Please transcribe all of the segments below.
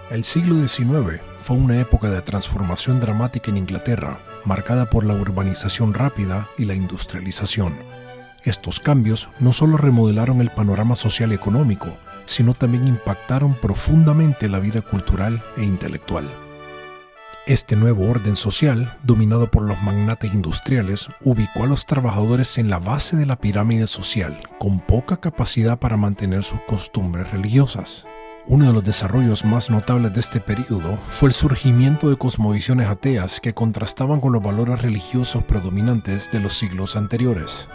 El siglo XIX fue una época de transformación dramática en Inglaterra, marcada por la urbanización rápida y la industrialización. Estos cambios no solo remodelaron el panorama social y económico, sino también impactaron profundamente la vida cultural e intelectual. Este nuevo orden social, dominado por los magnates industriales, ubicó a los trabajadores en la base de la pirámide social, con poca capacidad para mantener sus costumbres religiosas. Uno de los desarrollos más notables de este período fue el surgimiento de cosmovisiones ateas que contrastaban con los valores religiosos predominantes de los siglos anteriores.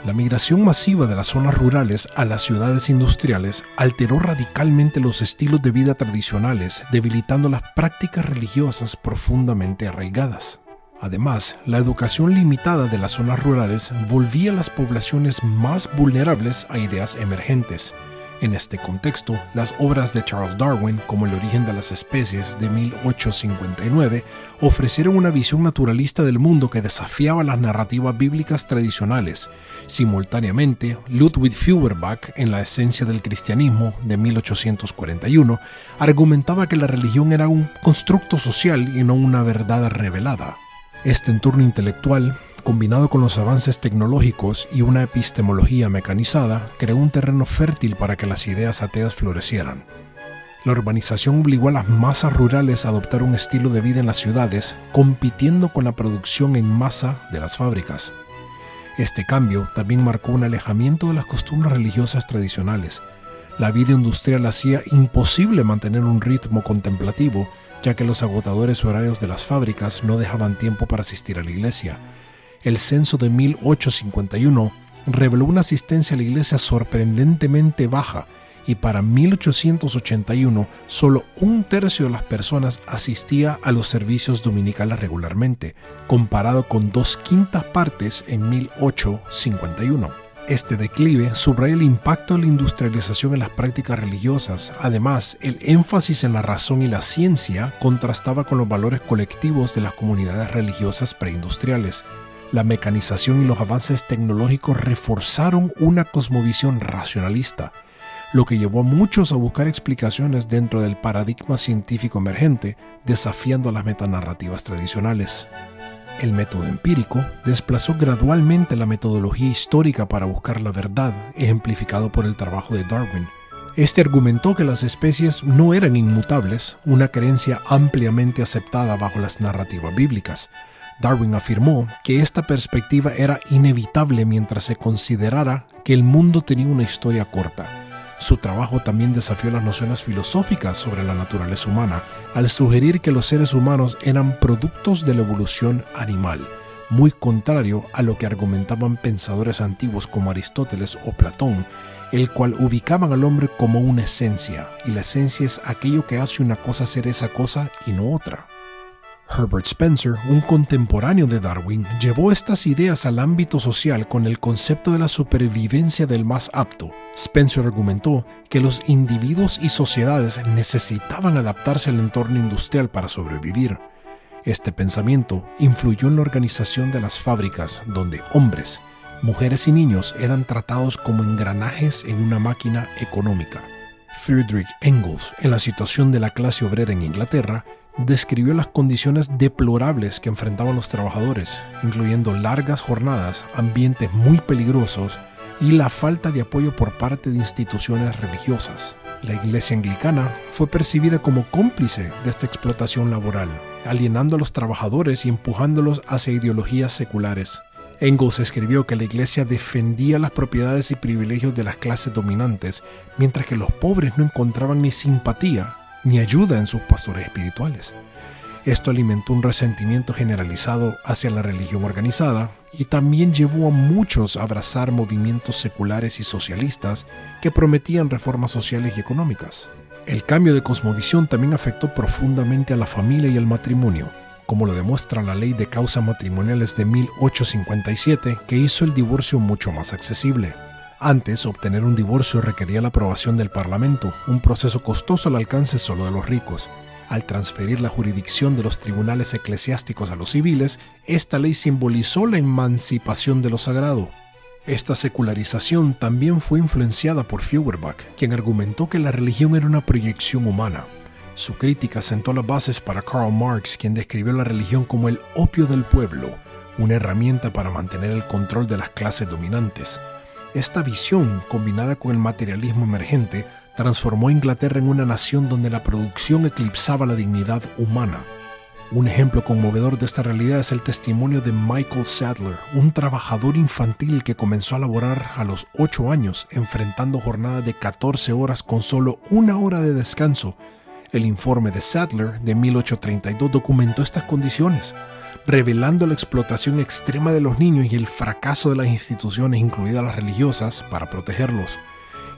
La migración masiva de las zonas rurales a las ciudades industriales alteró radicalmente los estilos de vida tradicionales, debilitando las prácticas religiosas profundamente arraigadas. Además, la educación limitada de las zonas rurales volvía a las poblaciones más vulnerables a ideas emergentes. En este contexto, las obras de Charles Darwin, como El origen de las especies de 1859, ofrecieron una visión naturalista del mundo que desafiaba las narrativas bíblicas tradicionales. Simultáneamente, Ludwig Feuerbach, en La esencia del cristianismo de 1841, argumentaba que la religión era un constructo social y no una verdad revelada. Este entorno intelectual, combinado con los avances tecnológicos y una epistemología mecanizada, creó un terreno fértil para que las ideas ateas florecieran. La urbanización obligó a las masas rurales a adoptar un estilo de vida en las ciudades, compitiendo con la producción en masa de las fábricas. Este cambio también marcó un alejamiento de las costumbres religiosas tradicionales. La vida industrial hacía imposible mantener un ritmo contemplativo, ya que los agotadores horarios de las fábricas no dejaban tiempo para asistir a la iglesia. El censo de 1851 reveló una asistencia a la iglesia sorprendentemente baja y para 1881 solo 1/3 de las personas asistía a los servicios dominicales regularmente, comparado con 2/5 partes en 1851. Este declive subraya el impacto de la industrialización en las prácticas religiosas. Además, el énfasis en la razón y la ciencia contrastaba con los valores colectivos de las comunidades religiosas preindustriales. La mecanización y los avances tecnológicos reforzaron una cosmovisión racionalista, lo que llevó a muchos a buscar explicaciones dentro del paradigma científico emergente, desafiando las metanarrativas tradicionales. El método empírico desplazó gradualmente la metodología histórica para buscar la verdad, ejemplificado por el trabajo de Darwin. Este argumentó que las especies no eran inmutables, una creencia ampliamente aceptada bajo las narrativas bíblicas. Darwin afirmó que esta perspectiva era inevitable mientras se considerara que el mundo tenía una historia corta. Su trabajo también desafió las nociones filosóficas sobre la naturaleza humana, al sugerir que los seres humanos eran productos de la evolución animal, muy contrario a lo que argumentaban pensadores antiguos como Aristóteles o Platón, el cual ubicaban al hombre como una esencia, y la esencia es aquello que hace una cosa ser esa cosa y no otra. Herbert Spencer, un contemporáneo de Darwin, llevó estas ideas al ámbito social con el concepto de la supervivencia del más apto. Spencer argumentó que los individuos y sociedades necesitaban adaptarse al entorno industrial para sobrevivir. Este pensamiento influyó en la organización de las fábricas, donde hombres, mujeres y niños eran tratados como engranajes en una máquina económica. Friedrich Engels, en La situación de la clase obrera en Inglaterra, describió las condiciones deplorables que enfrentaban los trabajadores, incluyendo largas jornadas, ambientes muy peligrosos y la falta de apoyo por parte de instituciones religiosas. La Iglesia anglicana fue percibida como cómplice de esta explotación laboral, alienando a los trabajadores y empujándolos hacia ideologías seculares. Engels escribió que la Iglesia defendía las propiedades y privilegios de las clases dominantes, mientras que los pobres no encontraban ni simpatía ni ayuda en sus pastores espirituales. Esto alimentó un resentimiento generalizado hacia la religión organizada y también llevó a muchos a abrazar movimientos seculares y socialistas que prometían reformas sociales y económicas. El cambio de cosmovisión también afectó profundamente a la familia y al matrimonio, como lo demuestra la Ley de Causas Matrimoniales de 1857, que hizo el divorcio mucho más accesible. Antes, obtener un divorcio requería la aprobación del Parlamento, un proceso costoso al alcance solo de los ricos. Al transferir la jurisdicción de los tribunales eclesiásticos a los civiles, esta ley simbolizó la emancipación de lo sagrado. Esta secularización también fue influenciada por Feuerbach, quien argumentó que la religión era una proyección humana. Su crítica sentó las bases para Karl Marx, quien describió la religión como el opio del pueblo, una herramienta para mantener el control de las clases dominantes. Esta visión, combinada con el materialismo emergente, transformó a Inglaterra en una nación donde la producción eclipsaba la dignidad humana. Un ejemplo conmovedor de esta realidad es el testimonio de Michael Sadler, un trabajador infantil que comenzó a laborar a los 8 años, enfrentando jornadas de 14 horas con solo 1 hora de descanso. El informe de Sadler de 1832 documentó estas condiciones, revelando la explotación extrema de los niños y el fracaso de las instituciones, incluidas las religiosas, para protegerlos.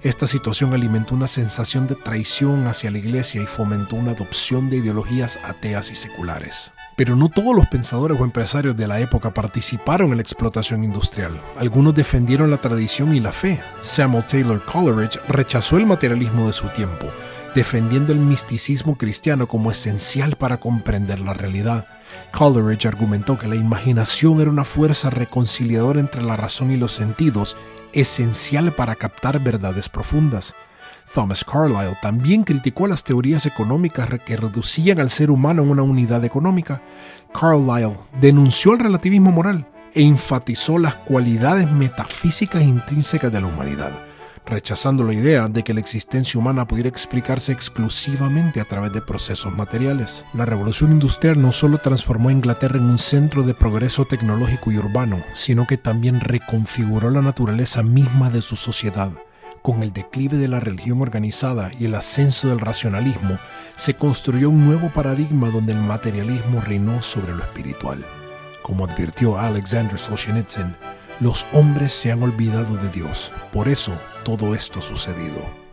Esta situación alimentó una sensación de traición hacia la iglesia y fomentó una adopción de ideologías ateas y seculares. Pero no todos los pensadores o empresarios de la época participaron en la explotación industrial. Algunos defendieron la tradición y la fe. Samuel Taylor Coleridge rechazó el materialismo de su tiempo, defendiendo el misticismo cristiano como esencial para comprender la realidad. Coleridge argumentó que la imaginación era una fuerza reconciliadora entre la razón y los sentidos, esencial para captar verdades profundas. Thomas Carlyle también criticó las teorías económicas que reducían al ser humano en una unidad económica. Carlyle denunció el relativismo moral e enfatizó las cualidades metafísicas intrínsecas de la humanidad, rechazando la idea de que la existencia humana pudiera explicarse exclusivamente a través de procesos materiales. La revolución industrial no solo transformó a Inglaterra en un centro de progreso tecnológico y urbano, sino que también reconfiguró la naturaleza misma de su sociedad. Con el declive de la religión organizada y el ascenso del racionalismo, se construyó un nuevo paradigma donde el materialismo reinó sobre lo espiritual. Como advirtió Alexander Solzhenitsyn, los hombres se han olvidado de Dios. Por eso todo esto ha sucedido.